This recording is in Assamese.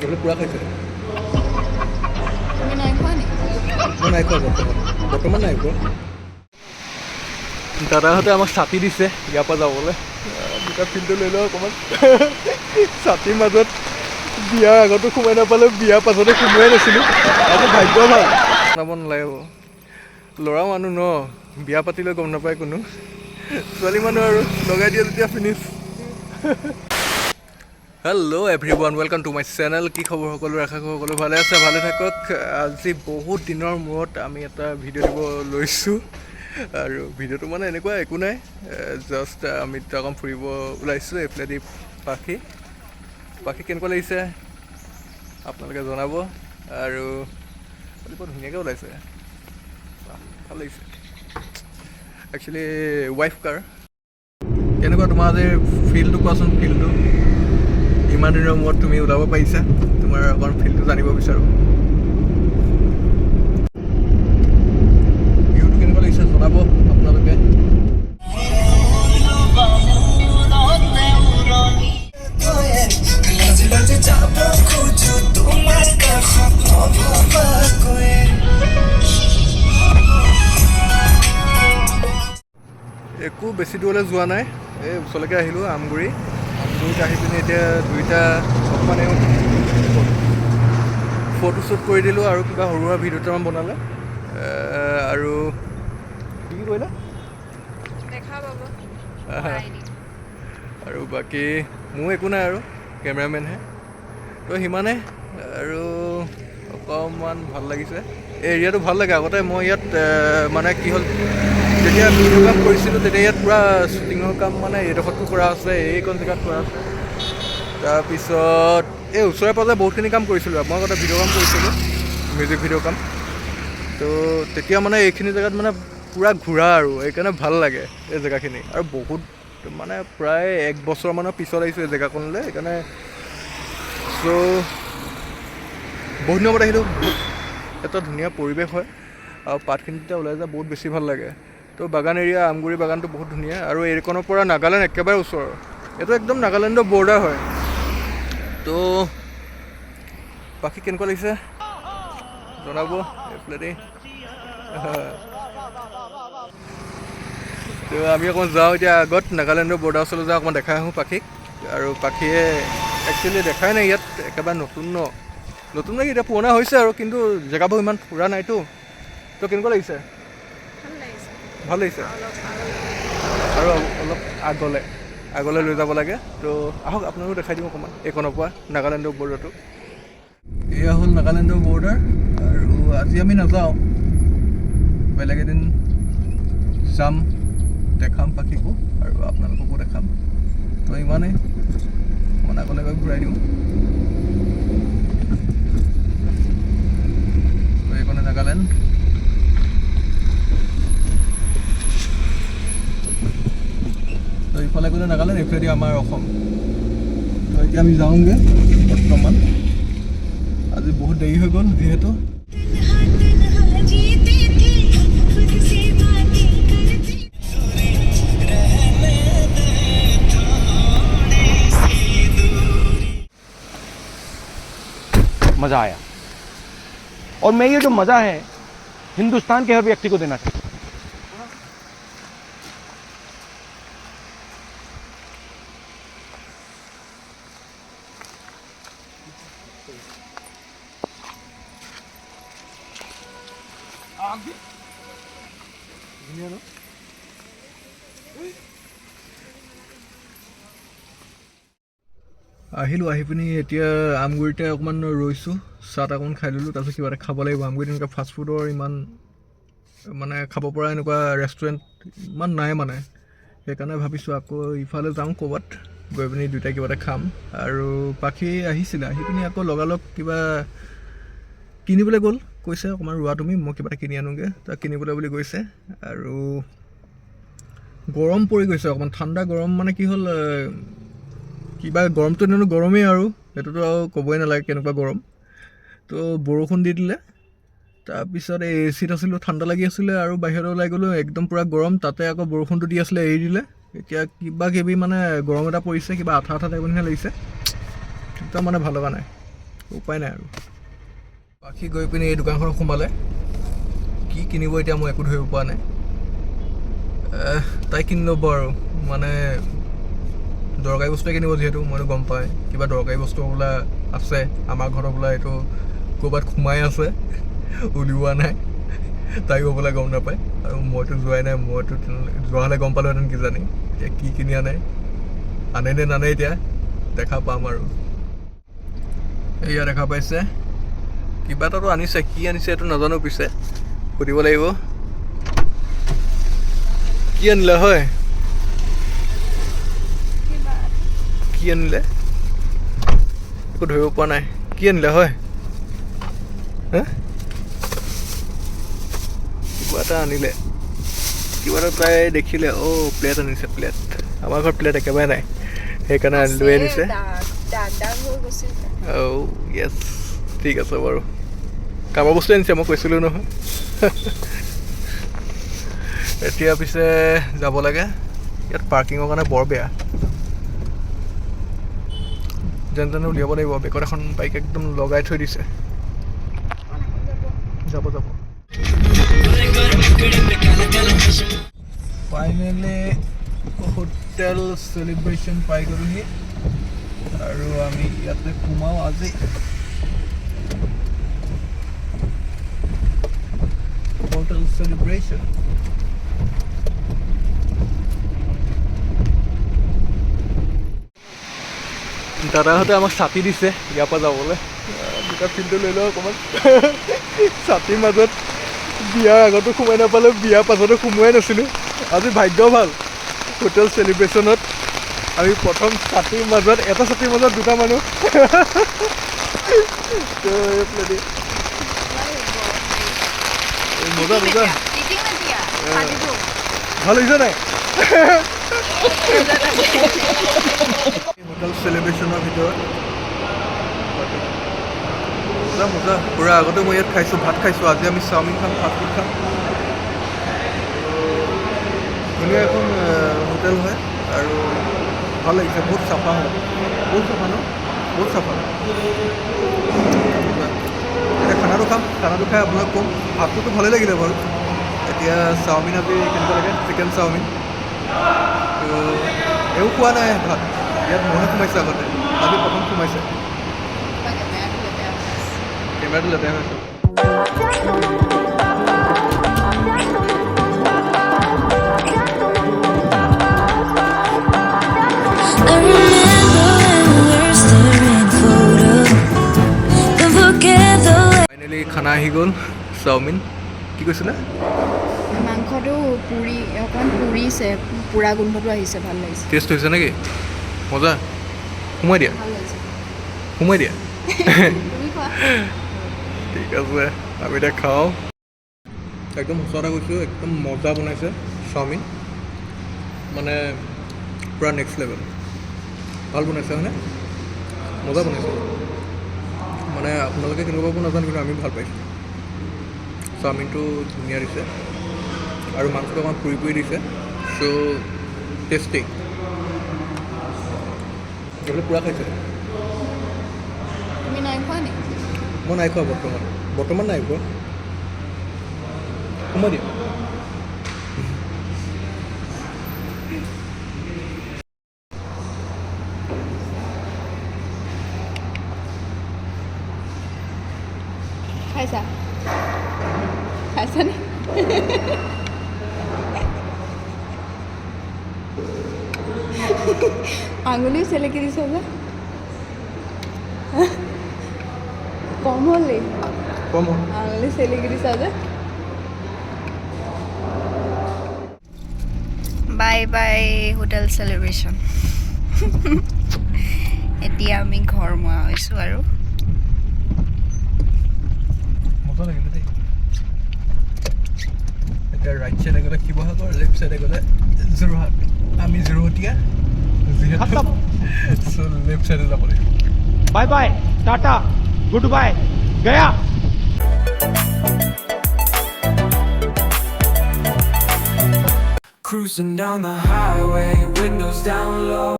এইবিলাক পূৰা খাইছে। তুমি নাই খোৱা নেকি? মই নাই খোৱা বৰ্তমান নাই খোৱা। দাদাহঁতে আমাক ছাতি দিছে ইয়াৰ পৰা যাবলৈ। দুটা ফিল্ডটো লৈ লওঁ অকণমান। ছাতিৰ মাজত বিয়াৰ আগতো সোমাই নাপালোঁ, বিয়াৰ পাছতো সোমোৱাই নাছিলোঁ। আজি ভাগ্য ভাল বনাব নালাগে বাৰু। ল'ৰা মানুহ ন, বিয়া পাতিলৈ গম নাপায় কোনো। ছোৱালী মানুহ আৰু লগাই দিয়ে যেতিয়া finish. Hello' everyone, welcome to my channel. কি খবৰ সকলো? আশা কৰোঁ সকলো ভালে আছে, ভালে থাকক। আজি বহুত দিনৰ মূৰত আমি এটা ভিডিঅ' দিব লৈছোঁ। আৰু ভিডিঅ'টো মানে এনেকুৱা একো নাই, জাষ্ট আমি অকণ ফুৰিব ওলাইছোঁ এইফালেদি। পাখি কেনেকুৱা লাগিছে আপোনালোকে জনাব। আৰু বৰ ধুনীয়াকৈ ওলাইছে, ভাল লাগিছে। একচুৱেলি ৱাইফ কাৰ। কেনেকুৱা তোমাৰ আজি ফিলটো কোৱাচোন? ফিলটো ইমান দিনৰ মূৰত তুমি ওলাব পাৰিছা, তোমাৰ অকণ ফিলটো জানিব বিচাৰোঁ। ভিউটো কেনেকুৱা লাগিছে জনাব আপোনালোকে। একো বেছি দূৰলৈ যোৱা নাই, এই ওচৰলৈকে আহিলোঁ আমগুৰিত আহি পিনি এতিয়া দুইটা অকণমান ফটো শ্বুট কৰি দিলোঁ আৰু কিবা সৰু সুৰা ভিডিঅ' দুটামান বনালে। আৰু কি কৰিলা? দেখা পাব। আৰু বাকী মোৰ একো নাই আৰু কেমেৰামেনহে, তো সিমানেই। আৰু অকণমান ভাল লাগিছে, এই এৰিয়াটো ভাল লাগে। আগতে মই ইয়াত মানে কি হ'ল, যেতিয়া ভিডিঅ' কাম কৰিছিলোঁ তেতিয়া ইয়াত পূৰা শ্বুটিঙৰ কাম মানে এইডোখৰতো কৰা আছে, এইকণ জেগাত কৰা আছে। তাৰপিছত এই ওচৰে পাঁজৰে বহুতখিনি কাম কৰিছিলোঁ। মই আগতে ভিডিঅ' কাম কৰিছিলোঁ, মিউজিক ভিডিঅ' কাম। তো তেতিয়া মানে এইখিনি জেগাত মানে পূৰা ঘূৰা আৰু সেইকাৰণে ভাল লাগে এই জেগাখিনি। আৰু বহুত মানে প্ৰায় 1 বছৰমানৰ পিছত আহিছোঁ এই জেগাকণলৈ, সেইকাৰণে চ' বহুত দিনৰ মূৰত আহিলোঁ। বহুত এটা ধুনীয়া পৰিৱেশ হয় আৰু পাতখিনি যেতিয়া ওলাই যায় বহুত বেছি ভাল লাগে। তো বাগান এৰিয়া, আমগুৰি বাগানটো বহুত ধুনীয়া। আৰু এইকণৰ পৰা নাগালেণ্ড একেবাৰে ওচৰ, এইটো একদম নাগালেণ্ডৰ বৰ্ডাৰ হয়। তো বাকী কেনেকুৱা লাগিছে জনাব এইফালেদি। তো আমি অকণমান যাওঁ এতিয়া আগত, নাগালেণ্ডৰ বৰ্ডাৰ ওচৰলৈ যাওঁ, অকণমান দেখাই আহোঁ পাখিক। আৰু পাখিয়ে একচুৱেলি দেখাই নাই ইয়াত, একেবাৰে নতুন মানে এতিয়া পুৰণা হৈছে আৰু, কিন্তু জেগাবোৰ ইমান ফুৰা নাইতো। তো কেনেকুৱা লাগিছে? ভাল লাগিছে। আৰু অলপ আগলৈ লৈ যাব লাগে। তো আহক আপোনালোকক দেখাই দিওঁ অকণমান এইকণৰ পৰা নাগালেণ্ডৰ বৰ্ডাৰটো। এয়া হ'ল নাগালেণ্ডৰ বৰ্ডাৰ। আৰু আজি আমি নাযাওঁ, বেলেগ এদিন যাম, দেখাম পাখিকো আৰু আপোনালোককো দেখাম। তো ইমানেই, অকণমান আগলৈ গৈ ঘূৰাই দিওঁ। তো এইকণে নাগালেণ্ড। তো ইফালে গ'লে নাগালেণ্ড, এইফালেদি আমাৰ অসম। তো এতিয়া আমি যাওঁগৈ বৰ্তমান। আজি বহুত দেৰি হৈ গ'ল যিহেতু। मज़ा आया, और मैं ये जो मज़ा है हिंदुस्तान के हर व्यक्ति को देना चाहिए। আহিলোঁ, আহি পিনি এতিয়া আমগুৰিতে অকণমান ৰৈছোঁ, চাহ তাহ অকণমান খাই ল'লোঁ। তাৰপিছত কিবা এটা খাব লাগিব। আমগুৰিত এনেকুৱা ফাষ্টফুডৰ ইমান মানে খাব পৰা এনেকুৱা ৰেষ্টুৰেণ্ট ইমান নাই মানে, সেইকাৰণে ভাবিছোঁ আকৌ ইফালে যাওঁ ক'ৰবাত, গৈ পিনি দুয়োটাই কিবা এটা খাম। আৰু পাখি আহিছিলে, আহি পিনি আকৌ লগালগ কিবা কিনিবলৈ গ'ল, কৈছে অকণমান ৰোৱা তুমি, মই কিবা এটা কিনি আনোগৈ। তাক কিনিবলৈ বুলি গৈছে। আৰু গৰম পৰি গৈছে অকণমান, ঠাণ্ডা গৰম মানে কি হ'ল, কিবা গৰমটো এনেও গৰমেই আৰু সেইটোতো আৰু ক'বই নালাগে কেনেকুৱা গৰম। তো বৰষুণ দি দিলে, তাৰপিছত এই এচিত আছিলোঁ, ঠাণ্ডা লাগি আছিলে, আৰু বাহিৰলৈ ওলাই গ'লোঁ, একদম পূৰা গৰম। তাতে আকৌ বৰষুণটো দি আছিলে, এৰি দিলে। এতিয়া কিবা কিবি মানে গৰম এটা পৰিছে, কিবা আঠা আঠা টাইপৰ নিচিনা লাগিছে, একদম মানে ভাল লগা নাই। উপায় নাই আৰু পাখি গৈ পিনি এই দোকানখনত সোমালে কি কিনিব এতিয়া মই একো ধৰিব পৰা নাই তাই কিনি ল'ব আৰু মানে দৰকাৰী বস্তুৱে কিনিব যিহেতু মইতো গম পায় কিবা দৰকাৰী বস্তু বোলা আছে আমাৰ ঘৰত বোলা এইটো ক'ৰবাত সোমাই আছে উলিওৱা নাই তাইও বোলে গম নাপায় আৰু মইতো যোৱাই নাই মইতো যোৱা হ'লে গম পালোহেঁতেন কিজানি এতিয়া কি কিনি আনে আনে নে নানে এতিয়া দেখা পাম আৰু এয়া দেখা পাইছে কিবা এটাতো আনিছে কি আনিছে এইটো নাজানো পিছে সুধিব লাগিব কি আনিলে হয় কি আনিলে একো ধৰিব পৰা নাই কি আনিলে হয় হা কিবা এটা আনিলে কিবা এটা তাই দেখিলে প্লেট আনিছে প্লেট আমাৰ ঘৰত প্লেট একেবাৰে নাই সেইকাৰণে লৈ আনিছে য়েছ ঠিক আছে বাৰু কামৰ বস্তু আনিছে মই কৈছিলোঁ নহয় এতিয়া পিছে যাব লাগে ইয়াত পাৰ্কিঙৰ কাৰণে বৰ বেয়া যেন তেনে উলিয়াব লাগিব বেকত এখন বাইক একদম লগাই থৈ দিছে যাব ফাইনেলি হোটেল চেলিব্ৰেশ্যন পাই গ'লোহি আৰু আমি ইয়াতে সোমাওঁ আজি হোটেল চেলিব্ৰেশ্যন দাদাহঁতে আমাক ছাতি দিছে ইয়াৰ পৰা যাবলৈ দুটা ফিল্ডটো লৈ লওঁ অকণমান ছাতিৰ মাজত বিয়াৰ আগতো সোমাই নাপালোঁ বিয়াৰ পাছতো সোমোৱাই নাছিলোঁ আজি ভাগ্য ভাল হোটেল চেলিব্ৰেশ্যনত আমি প্ৰথম ছাতিৰ মাজত এটা ছাতিৰ মাজত দুটা মানুহ মজা মজা ভাল হৈছে নাই হোটেল চেলিব্ৰেশ্যনৰ ভিতৰত মজা মজা পূৰা আগতে মই ইয়াত খাইছোঁ ভাত খাইছোঁ আজি আমি চাওমিন খাম ফাষ্টফুড খাম ধুনীয়া এখন হোটেল হয় আৰু ভাল লাগিছে বহুত চাফা হয় বহুত চাফা ন বহুত চাফা এতিয়া খানাটো খাম খানাটো খাই আপোনাক ক'ম ভাতটোতো ভালেই লাগিলে বাৰু এতিয়া চাওমিন আজি কেনেকুৱা লাগে চিকেন চাওমিন তো এও খোৱা নাই ভাত ইয়াত মহে সোমাইছে আগতে আজি প্ৰথম সোমাইছে কেমেৰাটো লেতেৰা হৈছে ফাইনেলি খানা আহি গ'ল চাওমিন কি কৈছিলে মাংসটো পুৰি অকণমান পুৰিছে পুৰা গোন্ধটো আহিছে ভাল লাগিছে টেষ্ট হৈছে নেকি মজা সোমাই দিয়া ভাল লাগিছে সোমাই দিয়া তুমি খোৱা ঠিক আছে আমি এতিয়া খাওঁ একদম সঁচা কৈছোঁ একদম মজা বনাইছে চাওমিন মানে পূৰা নেক্সট লেভেল ভাল বনাইছে হয়নে মজা বনাইছে মানে আপোনালোকে কেনেকুৱা পাব নাজানো কিন্তু আমি ভাল পাইছোঁ চাওমিনটো ধুনীয়া দিছে আৰু মাংসটো অকণমান পুৰি পুৰি দিছে চ' টেষ্টি এইবিলাক পূৰা খাইছে তুমি নাই খোৱা নি মই নাই খোৱা বৰ্তমান নাই খোৱা সোমাই দিম খাইছানে আঙুলি চেলেকি দিছ যে কম হ'লি কম আঙুলি চেলেকি দিছ যে বাই বাই হোটেল চেলিব্ৰেশ্যন এতিয়া আমি ঘৰ মোৱা হৈছোঁ আৰু মজা লাগিলে দেই এতিয়া ৰাইট চাইডে গ'লে শিৱসাগৰ লেফ্ট চাইডে গ'লে যোৰহাট আমি যোৰহাটীয়া যিহেতু চ' লেফ্ট চাইডে যাব লাগিব bye bye tata good bye गया Cruising down the highway, windows down low.